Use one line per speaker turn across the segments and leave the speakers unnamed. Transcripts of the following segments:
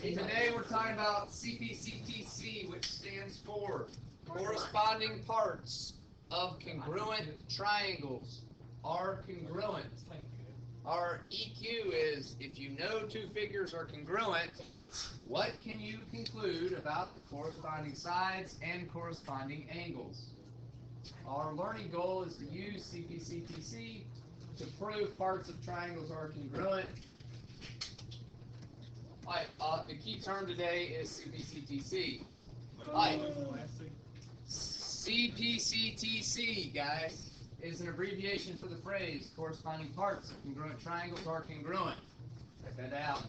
Today we're talking about CPCTC, which stands for corresponding parts of congruent triangles are congruent. Our EQ is, if you know two figures are congruent, what can you conclude about the corresponding sides and corresponding angles? Our learning goal is to use CPCTC to prove parts of triangles are congruent. Alright, the key term today is CPCTC. Alright, CPCTC, guys, is an abbreviation for the phrase corresponding parts of congruent triangles are congruent. Check that out.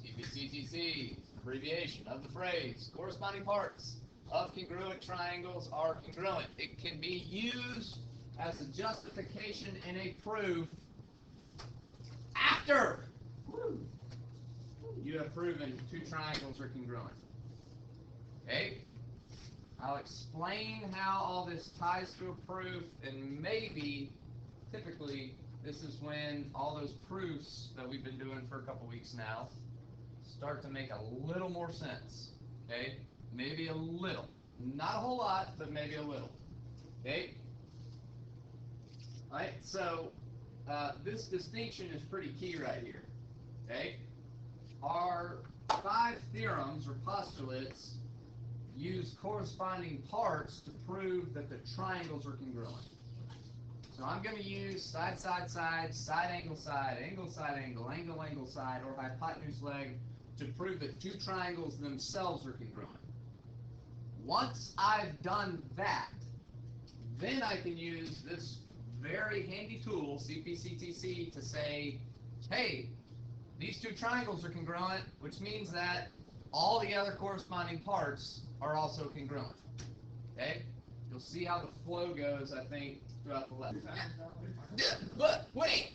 CPCTC, abbreviation of the phrase corresponding parts of congruent triangles are congruent. It can be used as a justification in a proof after you have proven two triangles are congruent. Okay? I'll explain how all this ties to a proof, and maybe, typically, this is when all those proofs that we've been doing for a couple weeks now start to make a little more sense. Okay? Maybe a little. Not a whole lot, but maybe a little. Okay? Alright, so this distinction is pretty key right here. Okay? Our 5 theorems or postulates use corresponding parts to prove that the triangles are congruent. So I'm going to use side, side, side, angle, angle, angle, side, or hypotenuse leg to prove that two triangles themselves are congruent. Once I've done that, then I can use this very handy tool, CPCTC, to say, hey, these two triangles are congruent, which means that all the other corresponding parts are also congruent. Okay? You'll see how the flow goes, I think, throughout the lesson. But wait,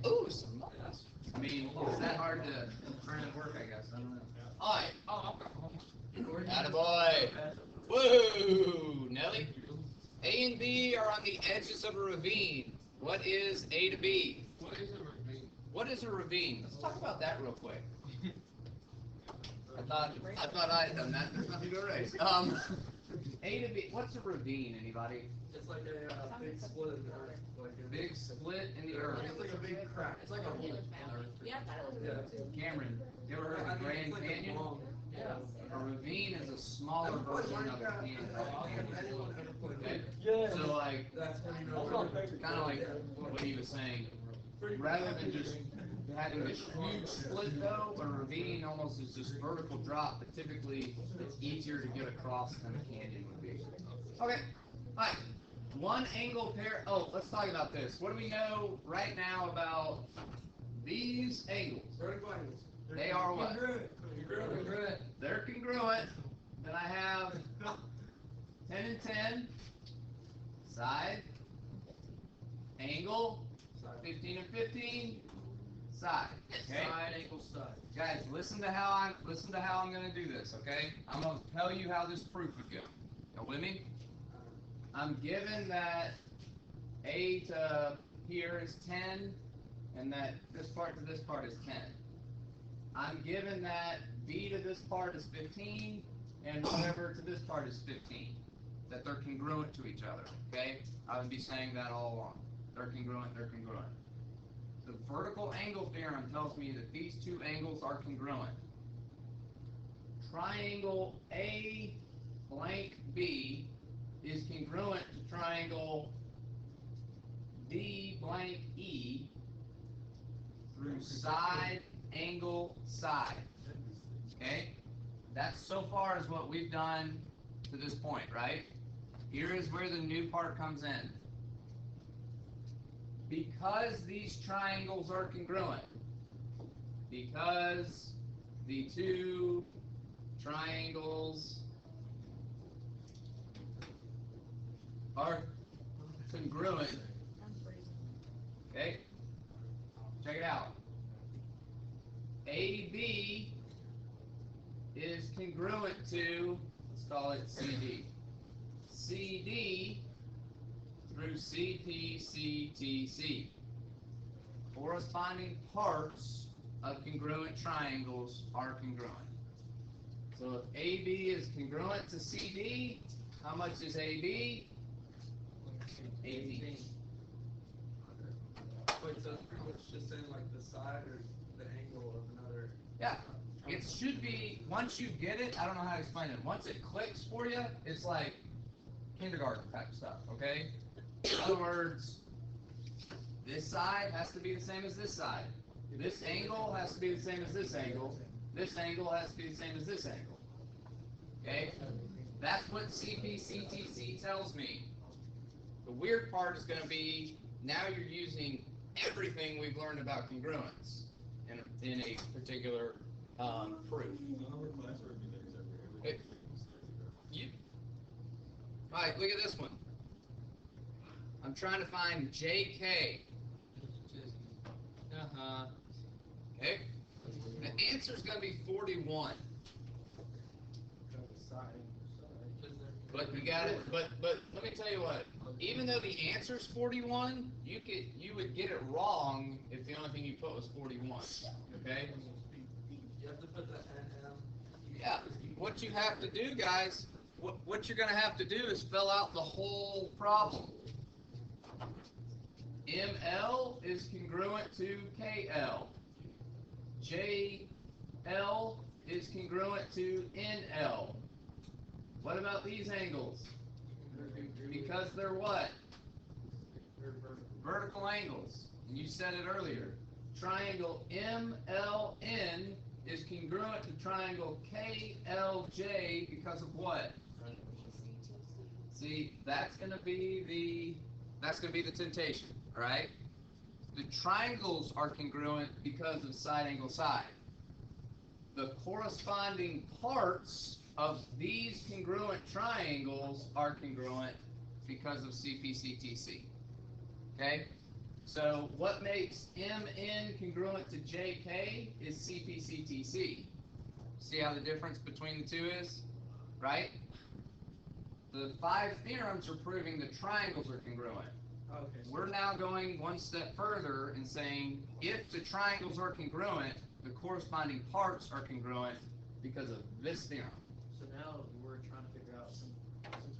ooh, some nuts. I mean, it's that hard to turn it work, I guess. I don't know. All right. Attaboy. Woo, Nelly. A and B are on the edges of a ravine. What is A to B?
What is a ravine?
What is a ravine? Let's talk about that real quick. I thought I had done that. There's nothing to erase. A to B. What's a ravine? Anybody?
It's like a big split in the earth. Like a
Big split in the earth.
It's like a big crack. It's like a hole in the earth.
Yeah. Cameron, you ever heard of the Grand Canyon?
Yeah.
A ravine is a smaller version of a canyon. Okay?
Yeah.
So like,
That's when you know.
kind of like what he was saying. Rather than just having this huge split though, a ravine almost is just vertical drop, but typically it's easier to get across than a canyon would be. Okay, alright. One angle pair, let's talk about this. What do we know right now about these angles?
Vertical angles.
They are what?
Congruent.
They're congruent. Then I have 10 and 10, side, angle, 15 and 15, side. Okay?
Side, angle, side.
Guys, listen to how I'm going to do this. Okay? I'm going to tell you how this proof would go. Y'all with me? I'm given that A to here is 10, and that this part to this part is 10. I'm given that B to this part is 15, and whatever to this part is 15. That they're congruent to each other. Okay? I would be saying that all along. They're congruent, they're congruent. The vertical angle theorem tells me that these two angles are congruent. Triangle A blank B is congruent to triangle D blank E through side, angle, side. Okay? That's so far as what we've done to this point, right? Here is where the new part comes in. Because these triangles are congruent, because the two triangles are congruent, okay, check it out. AB is congruent to, let's call it CD. CD through CPCTC. Corresponding parts of congruent triangles are congruent. So if AB is congruent to CD, how much is AB? 18.
Wait, so it's pretty much just saying like the side or the angle of another.
Yeah. It should be, once you get it, I don't know how to explain it. Once it clicks for you, it's like kindergarten type stuff, okay? In other words, this side has to be the same as this side. This angle has to be the same as this angle. This angle has to be the same as this angle. Okay? That's what CPCTC tells me. The weird part is going to be, now you're using everything we've learned about congruence in a particular proof. Hey, all right, look at this one. I'm trying to find JK. Okay. The answer is going to be 41. But you got it. But let me tell you what. Even though the answer is 41, you would get it wrong if the only thing you put was 41. Okay.
You have to put the NM.
Yeah. What you have to do, guys. What you're going to have to do is fill out the whole problem. ML is congruent to KL. JL is congruent to NL. What about these angles? Because they're what? Vertical angles. And you said it earlier. Triangle MLN is congruent to triangle KLJ because of what? See, that's going to be the temptation, all right? The triangles are congruent because of side angle side. The corresponding parts of these congruent triangles are congruent because of CPCTC. Okay? So what makes MN congruent to JK is CPCTC. See how the difference between the two is? Right? The 5 theorems are proving the triangles are congruent.
Okay.
We're now going one step further and saying if the triangles are congruent, the corresponding parts are congruent because of this theorem.
So now we're trying to figure out, since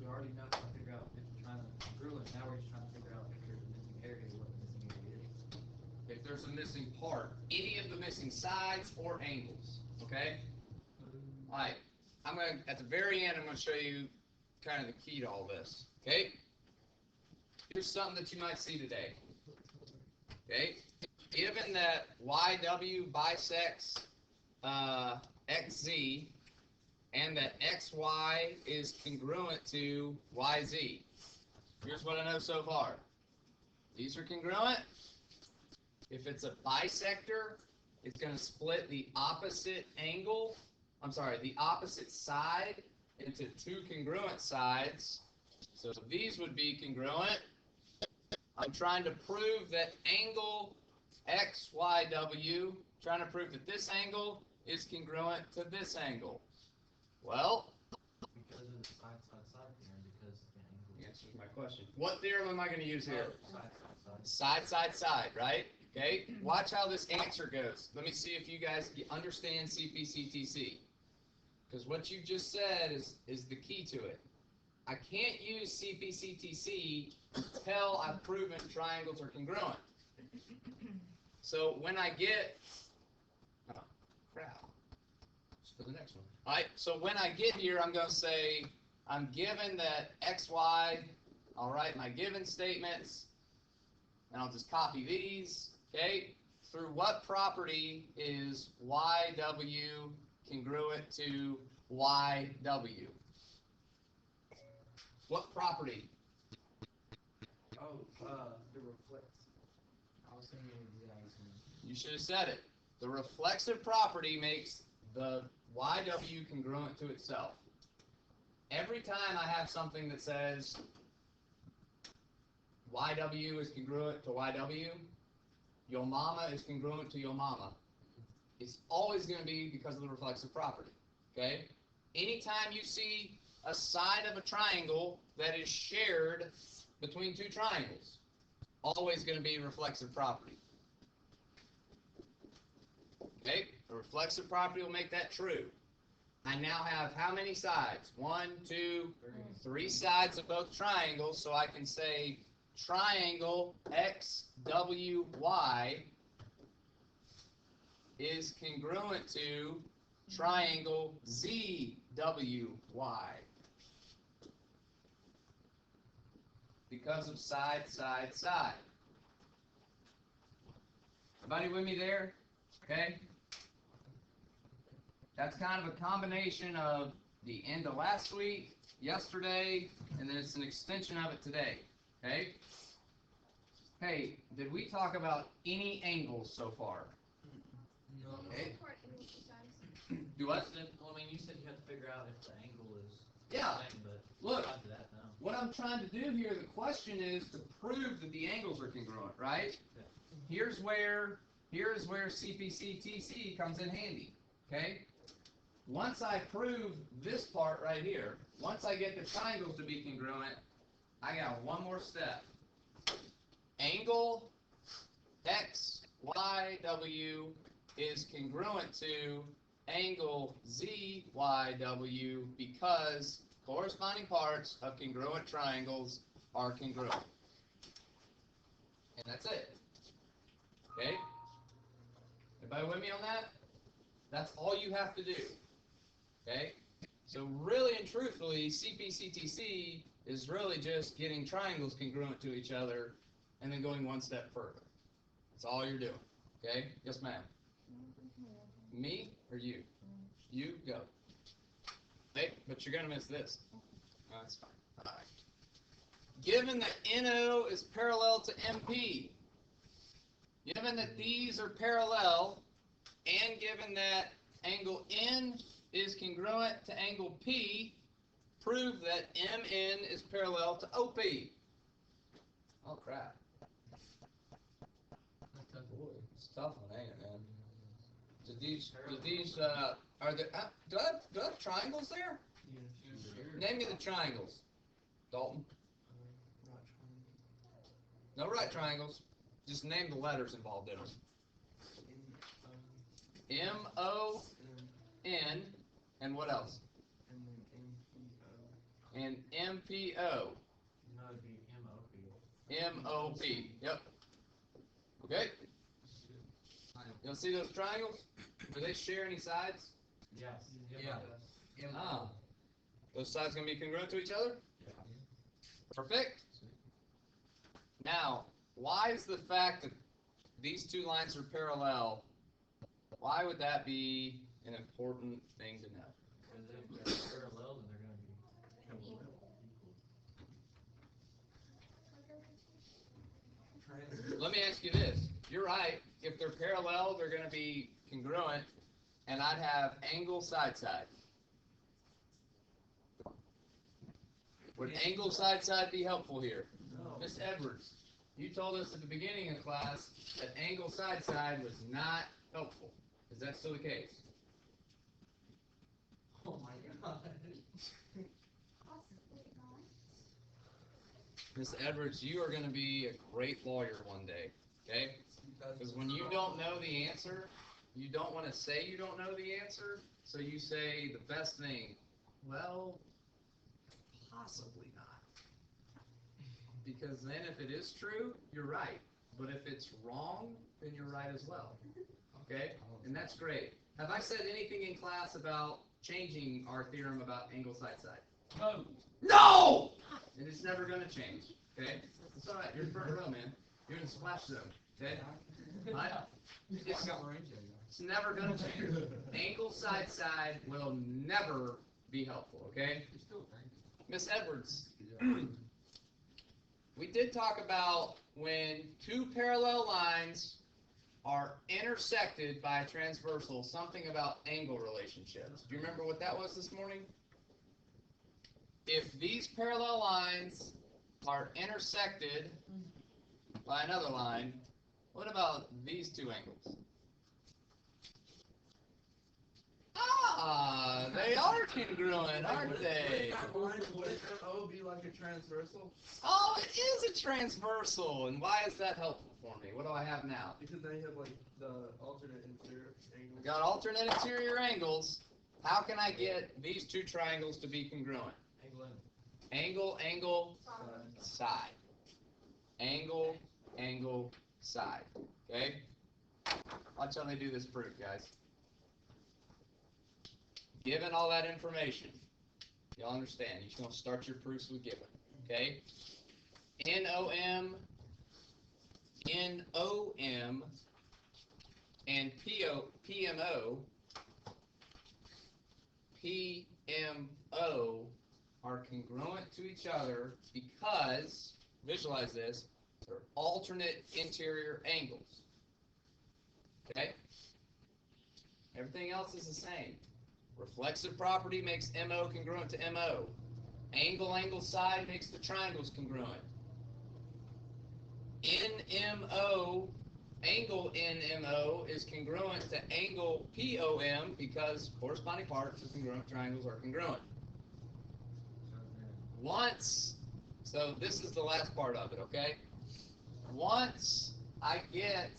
we already know how to figure out if the triangle is congruent, now we're just trying to figure out if there's a missing area, what the missing area is.
If there's a missing part, any of the missing sides or angles, okay? All right, at the very end, I'm gonna show you kind of the key to all this, okay? Here's something that you might see today, okay? Given that YW bisects XZ and that XY is congruent to YZ, here's what I know so far. These are congruent. If it's a bisector, it's going to split the opposite the opposite side into 2 congruent sides. So these would be congruent. I'm trying to prove that angle XYW, trying to prove that this angle is congruent to this angle. Well,
Because of the side theorem, because the angle.
answers my question. What theorem am I going to use here?
Side.
Right? Okay, watch how this answer goes. Let me see if you guys understand CPCTC. Because what you just said is the key to it. I can't use CPCTC until I've proven triangles are congruent. So when I get, oh, crap. Let's go to the next one. All right, so when I get here, I'm going to say, I'm given that XY, I'll write my given statements, and I'll just copy these, okay? Through what property is YW congruent to YW? What property?
Oh, the reflex. I was thinking the
You should have said it. The reflexive property makes the YW congruent to itself. Every time I have something that says YW is congruent to YW, Yo mama is congruent to Yo mama, it's always going to be because of the reflexive property. Okay? Anytime you see a side of a triangle that is shared between 2 triangles, always going to be reflexive property. Okay, the reflexive property will make that true. I now have how many sides? 1, 2, 3 sides of both triangles, so I can say triangle XWY is congruent to triangle ZWY. Because of side, side, side. Everybody with me there? Okay? That's kind of a combination of the end of last week, yesterday, and then it's an extension of it today. Okay? Hey, did we talk about any angles so far?
No.
Okay. Do what?
Well, I mean, you said you have to figure out if the angle is
Yeah.
same, but
Look,
after that, no.
what I'm trying to do here, the question is to prove that the angles are congruent, right?
Yeah.
Here's where CPC-TC comes in handy, okay? Once I prove this part right here, once I get the triangles to be congruent, I got one more step. Angle XYW is congruent to angle ZYW because corresponding parts of congruent triangles are congruent. And that's it. Okay? Everybody with me on that? That's all you have to do. Okay? So really and truthfully, CPCTC is really just getting triangles congruent to each other and then going one step further. That's all you're doing. Okay? Yes, ma'am. Me or you? You go. Hey, but you're gonna miss this. No, that's fine. All right. Given that NO is parallel to MP, given that these are parallel, and given that angle N is congruent to angle P, prove that MN is parallel to OP. Oh crap. Boy, it's a tough one, ain't it, man? Are there, do I have triangles there? Name me the triangles, Dalton. No right triangles. Just name the letters involved in them. M-O-N, and what else? And M-P-O.
No, it'd be M-O-P.
M-O-P, yep. Okay? You'll see those triangles? Do they share any sides?
Yes.
Yeah.
Ah. Those sides gonna be congruent to each other? Perfect. Now, why is the fact that these two lines are parallel, why would that be an important thing to know?
Because if they're parallel, then they're gonna be
Let me ask you this. You're right. If they're parallel, they're going to be congruent, and I'd have angle side side. Would angle side side be helpful here?
No.
Miss Edwards, you told us at the beginning of class that angle side side was not helpful. Is that still the case?
Oh my god.
Miss Edwards, you are going to be a great lawyer one day, okay? Because when you don't know the answer, you don't want to say you don't know the answer, so you say the best thing, well, possibly not. Because then if it is true, you're right. But if it's wrong, then you're right as well. Okay? And that's great. Have I said anything in class about changing our theorem about angle side side?
No.
No! And it's never going to change. Okay? It's all right. You're in front row, man. You're in the splash zone. Okay? It's never going to change. Angle side side will never be helpful. Okay? Miss Edwards, we did talk about when two parallel lines are intersected by a transversal, something about angle relationships. Do you remember what that was this morning? If these parallel lines are intersected by another line, what about these two angles? Ah, they are congruent, aren't they?
Wouldn't MO be like a transversal?
Oh, it is a transversal. And why is that helpful for me? What do I have now?
Because then you have like the alternate interior angle.
We got alternate interior angles. How can I get these two triangles to be congruent? Angle, angle, side. Angle, angle, side. Okay? Watch how they do this proof, guys. Given all that information, y'all understand, you're just going to start your proofs with given. Okay? NOM, NOM, and PMO, PMO are congruent to each other because, visualize this, they're alternate interior angles. Okay? Everything else is the same. Reflexive property makes MO congruent to MO. Angle, angle, side makes the triangles congruent. NMO, angle NMO is congruent to angle POM because corresponding parts of congruent triangles are congruent. So this is the last part of it, okay? Once I get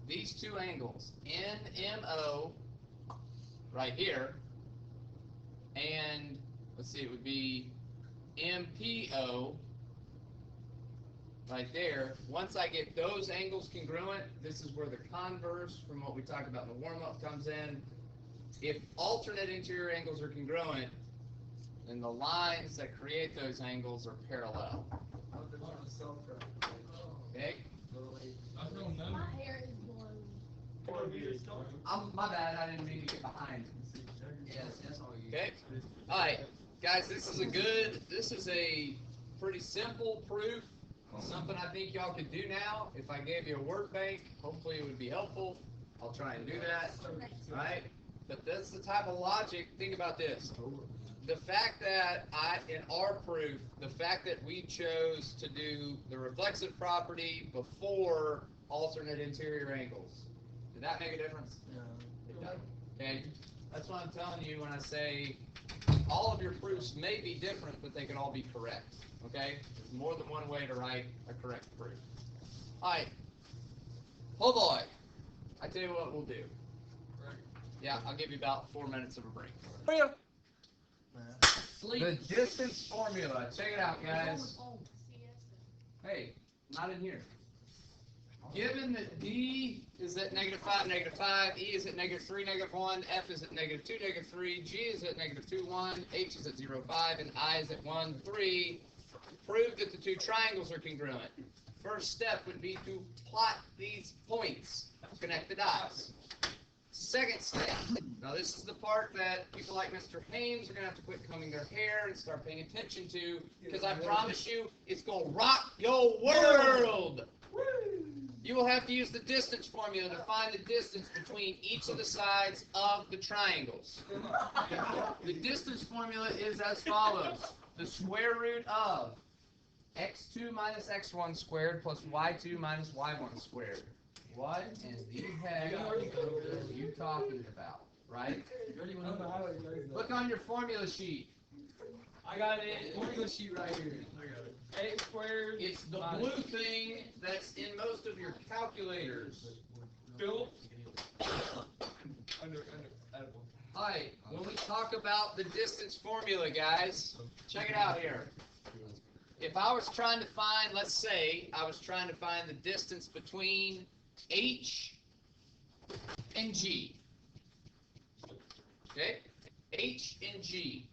these two angles, NMO, right here, and let's see, it would be MPO, right there. Once I get those angles congruent, this is where the converse from what we talked about in the warm-up comes in. If alternate interior angles are congruent, then the lines that create those angles are parallel. Okay?
My hair is blonde.
My bad, I didn't mean to get behind.
Yes, that's all you.
Okay? Alright, guys, this is a pretty simple proof. Something I think y'all could do now. If I gave you a word bank, hopefully it would be helpful. I'll try and do that. Right? But that's the type of logic. Think about this. The fact that in our proof, the fact that we chose to do the reflexive property before alternate interior angles, did that make a difference?
No.
It doesn't. Okay? That's what I'm telling you when I say all of your proofs may be different, but they can all be correct. Okay? There's more than one way to write a correct proof. Alright. Oh boy. I tell you what we'll do. Yeah, I'll give you about 4 minutes of a break. The distance formula. Check it out, guys. Hey, not in here. Given that D is at -5, -5, E is at -3, -1, F is at -2, -3, G is at -2, 1, H is at 0, 5, and I is at 1, 3, prove that the two triangles are congruent. First step would be to plot these points, connect the dots. Second step, now this is the part that people like Mr. Haynes are going to have to quit combing their hair and start paying attention to, because I promise you, it's going to rock your world! You will have to use the distance formula to find the distance between each of the sides of the triangles. The distance formula is as follows. The square root of x2 minus x1 squared plus y2 minus y1 squared. What in the heck are you talking about, right? Look on your formula sheet.
I got it. Formula sheet right here. X squared.
It's the blue thing that's in most of your calculators.
Phil.
Alright, when we talk about the distance formula, guys, check it out here. If I was trying to find, let's say, I was trying to find the distance between H and G. Okay? H and G.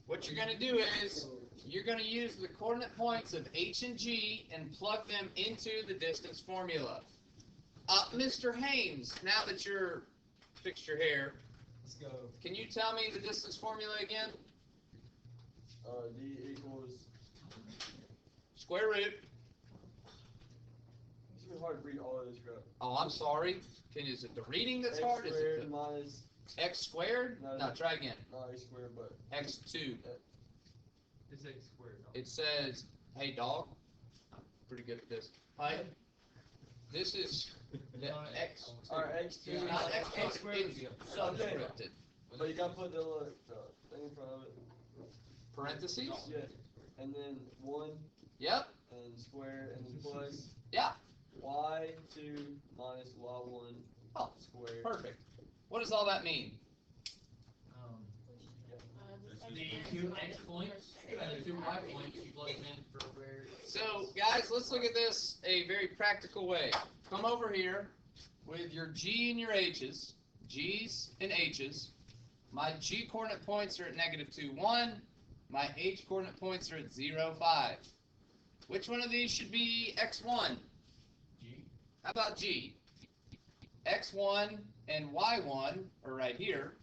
What you're going to do is, you're going to use the coordinate points of H and G and plug them into the distance formula. Mr. Haynes, now that you're fixed your hair,
Let's go.
can you tell me the distance formula again?
D equals.
Square root.
It's really hard to read all of this crap.
Oh, I'm sorry. Is it the reading that's
X
hard? Is
squared
it
minus.
the x squared?
No,
No, try again.
Not A squared, but.
X2.
It's X squared.
It says, hey dog. I'm pretty good at this. Hi. This is the X.
Alright, X2.
It's not X
X squared would be
it's subscripted.
But you gotta put the little thing in front of it.
Parentheses?
Yeah. And then 1
Yep.
and square and then plus.
Yeah.
y2 minus y1
Oh,
squared.
perfect. What does all that mean?
The 2 x points and the 2 y points you plug them in for where.
So, guys, let's look at this a very practical way. Come over here with your G and your H's, G's and H's. My G coordinate points are at -2, 1. My H coordinate points are at 0, 5. Which one of these should be x1?
G.
How about G? x1 and y1 are right here.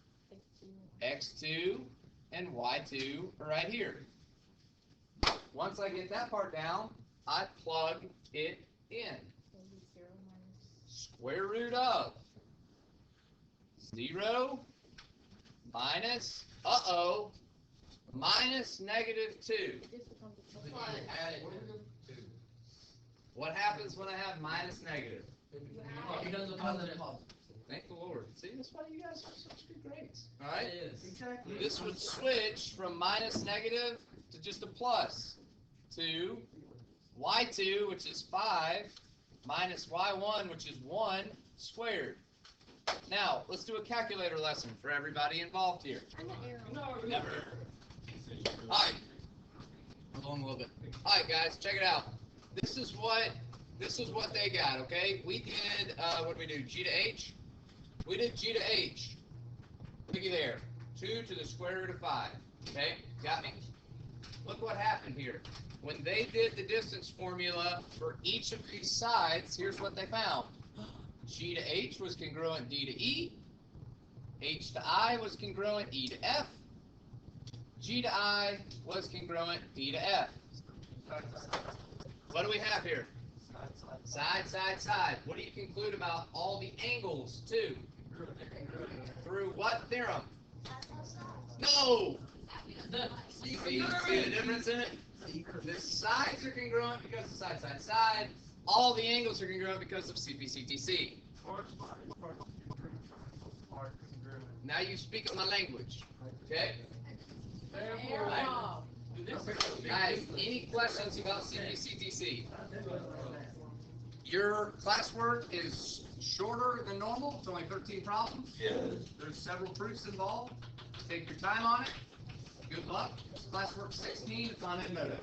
x2 and y2 are right here. Once I get that part down, I plug it in. Square root of 0 minus, minus -2.
Add it to 2.
What happens when I have minus negative?
He does a positive.
Thank the Lord. See, that's why you guys have such good grades. All right?
It is.
Exactly.
This would switch from minus negative to just a plus to y2, which is 5, minus y1, which is 1 squared. Now, let's do a calculator lesson for everybody involved here. Never. All right. Hold on a little bit. All right, guys, check it out. This is what they got, okay? We did, what did we do, G to H? We did G to H. Looky there, 2 to the square root of 5, okay? Got me? Look what happened here. When they did the distance formula for each of these sides, here's what they found. G to H was congruent D to E. H to I was congruent E to F. G to I was congruent D to F. What do we have here? Side, side, side. What do you conclude about all the angles, too? Through what theorem? No! See the difference in it? The sides are congruent because of side, side, side. All the angles are congruent because of CPCTC. Now you speak my language, okay? Guys, any questions about CPCTC? Your classwork is shorter than normal. It's only 13 problems.
Yeah.
There's several proofs involved. Take your time on it. Good luck. Classwork 16, it's on Edmodo.